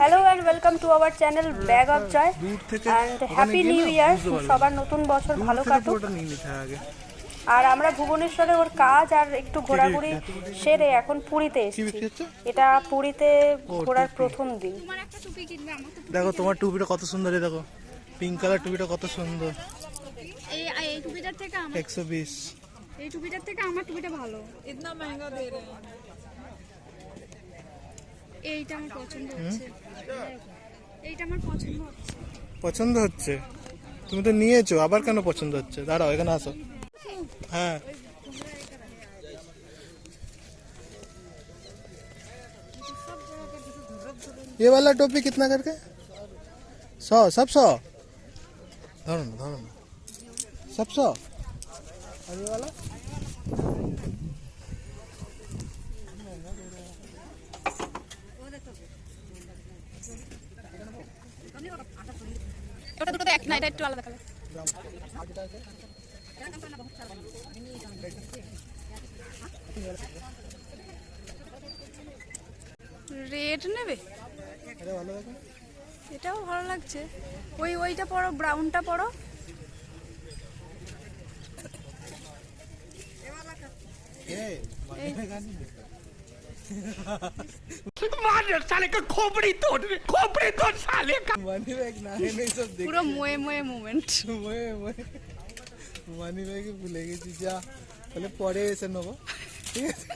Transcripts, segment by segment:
Hello and welcome to our channel bag of joy and happy new year. সবার নতুন বছর ভালো কাটুক। আর আমরা ভুবনেশ্বরে ওর কাজ আর একটু ঘোরাঘুরি সেরে এখন পুরীতে এসেছি। এটা পুরীতে ঘোরার প্রথম দিন। দেখো তোমার টুপিটা কত সুন্দর, দেখো পিঙ্ক কালার টুপিটা কত সুন্দর। এই টুপিটার থেকে আমার 120 এই টুপিটার থেকে আমার টুপিটা ভালো। इतना महंगा दे रहे हैं। এইটা আমার পছন্দ হচ্ছে, এইটা আমার পছন্দ হচ্ছে। পছন্দ হচ্ছে? তুমি তো নিয়েছো, আবার কেন পছন্দ হচ্ছে? দাঁড়াও এখানে আসো। হ্যাঁ ये वाला टोपी कितना करके? 100 सब 100? धरो ना सब 100। और ये वाला ওটা দুটো তো এক না, এটা একটু আলাদা কালার। রেড নেবে? এটাও ভালো লাগছে। ওইটা পরো, ব্রাউনটা পরো। পুরো মোয়ে মোয়ে মোমেন্ট। মানি ব্যাগে ভুলে গেছি, যা তাহলে পরে এসে নেবো, ঠিক আছে?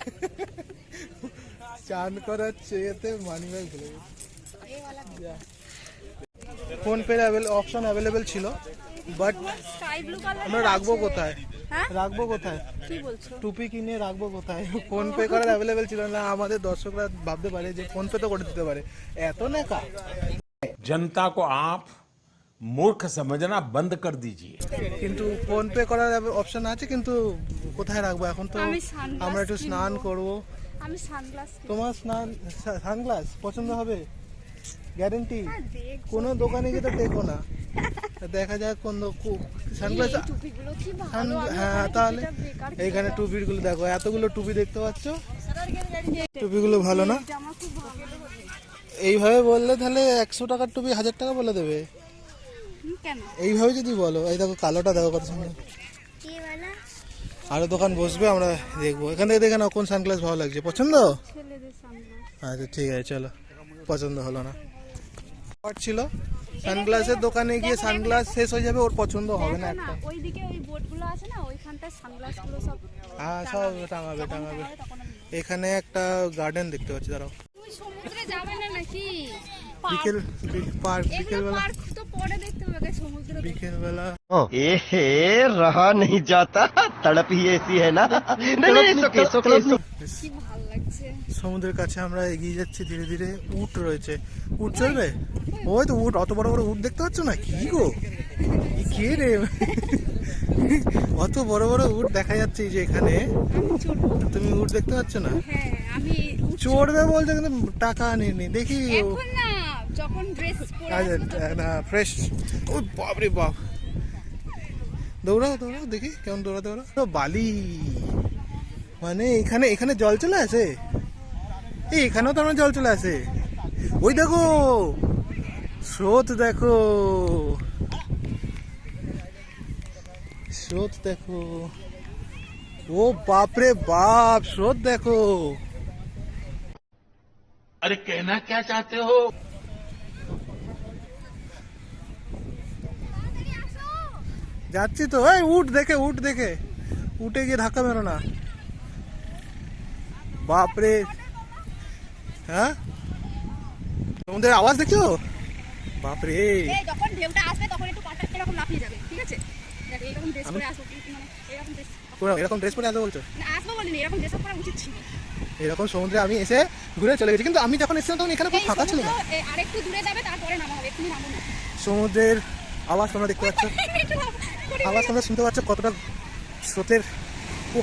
চান করার চেয়েতে মানি ব্যাগ ভুলে গেছি। ফোন পে অপশন অ্যাভেলেবেল ছিল, বাট আমরা রাখবো কোথায়? রাখবো কোথায়? কি বলছো? টুপি কিনে রাখবো কোথায়? ফোন পে করার অ্যাভেলেবেল ছিল না। আমাদের দর্শকরা ভাবতে পারে যে ফোন পে তো করে দিতে পারে, এত নেকা। जनता को आप मूर्ख समझना बंद कर दीजिए। কিন্তু ফোন পে করার অপশন আছে, কিন্তু কোথায় রাখবো এখন? তো আমরা একটু স্নান করব। আমি সানগ্লাস। তোমার সানগ্লাস পছন্দ হবে? গ্যারেন্টি? কোনো দোকানে গিয়ে তো দেখো না, দেখা যাক কোন সানগ্লাস। হ্যাঁ তাহলে এইখানে টুপির গুলো দেখো, এতগুলো টুপি দেখতে পাচ্ছ, টুপিগুলো ভালো না? এইভাবে বললে তাহলে 100 টাকার টুপি 1000 টাকা বলে দেবে। এইভাবে যদি বলো, এই দেখো কালোটা দেখো কত সুন্দর। আরো দোকান বসবে, আমরা দেখবো। এখান থেকে দেখে নাও কোন সানগ্লাস ভালো লাগছে। পছন্দ? আচ্ছা ঠিক আছে, চলো। পছন্দ হলো না ছিল, সানগ্লাসের দোকানে গিয়ে সানগ্লাস শেষ হয়ে যাবে, ওর পছন্দ হবে না একটা। ওইদিকে ওই বোর্ডগুলো আছে না, ওইখানটায় সানগ্লাসগুলো সব। হ্যাঁ সব টাঙাবে। এখানে একটা গার্ডেন দেখতে পাচ্ছি, দাঁড়াও। তুমি সমুদ্রে যাবে না নাকি? বিকেল পার্ক, বিকেলবেলা পার্ক তো পরে দেখতে হবে, সমুদ্রে বিকেলবেলা। एहे रहा नहीं जाता, तड़प ही ऐसी है ना। नहीं सो কি ভালো লাগছে। সমুদ্রের কাছে আমরা এগিয়ে যাচ্ছি ধীরে ধীরে। উট রয়েছে, উট চলবে? ওই তো উট, অত বড় বড় উট দেখতে পাচ্ছ না? কি গো, কে রে? অত বড় বড় উট দেখা যাচ্ছে এই যে এখানে। তুমি উট দেখতে পাচ্ছ না? হ্যাঁ আমি চড়বে বলছে, কিন্তু টাকা নেই। দেখি এখন না, যখন ড্রেস পরে আসবো না ফ্রেশ। ও বাপ রে বাপ, দৌড়াও দেখি কেমন দৌড়াতে পারো। তো বালি, মানে এখানে জল চলে আসে? এখানেও তো আমার জল চলে আসে। ওই দেখো স্রোত, দেখো স্রোত, দেখো। ও বাপরে বাপ, স্রোত দেখো। अरे कहना क्या चाहते हो? যাচ্ছি তো। এই উঠ দেখে উঠে গিয়ে ধাক্কা মেরো না। বাপরে, হ্যাঁ তোমাদের আওয়াজ দেখছো? বাপরে, যখন ঢেউটা আসবে তখন একটু পাটা এরকম লাফিয়ে যাবে, ঠিক আছে? দেখো এরকম ড্রেস পরে আসো, মানে এরকম ড্রেস পরে আসবে বলছো? না আসবো বলিনি, এরকম ড্রেস পরা উচিত ছিল। এরকম সমুদ্রে আমি এসে ঘুরে চলে গেছি, কিন্তু আমি যখন এসেছিলাম তখন এখানে খুব ফাঁকা ছিল না। আরেকটু দূরে যাবে, তারপরে নামা হবে, এক্ষুনি নামো না। সমুদ্রের আওয়াজ তোমরা দেখতে পাচ্ছ, আওয়াজ তোমরা শুনতে পাচ্ছ কতটা স্রোতের। ও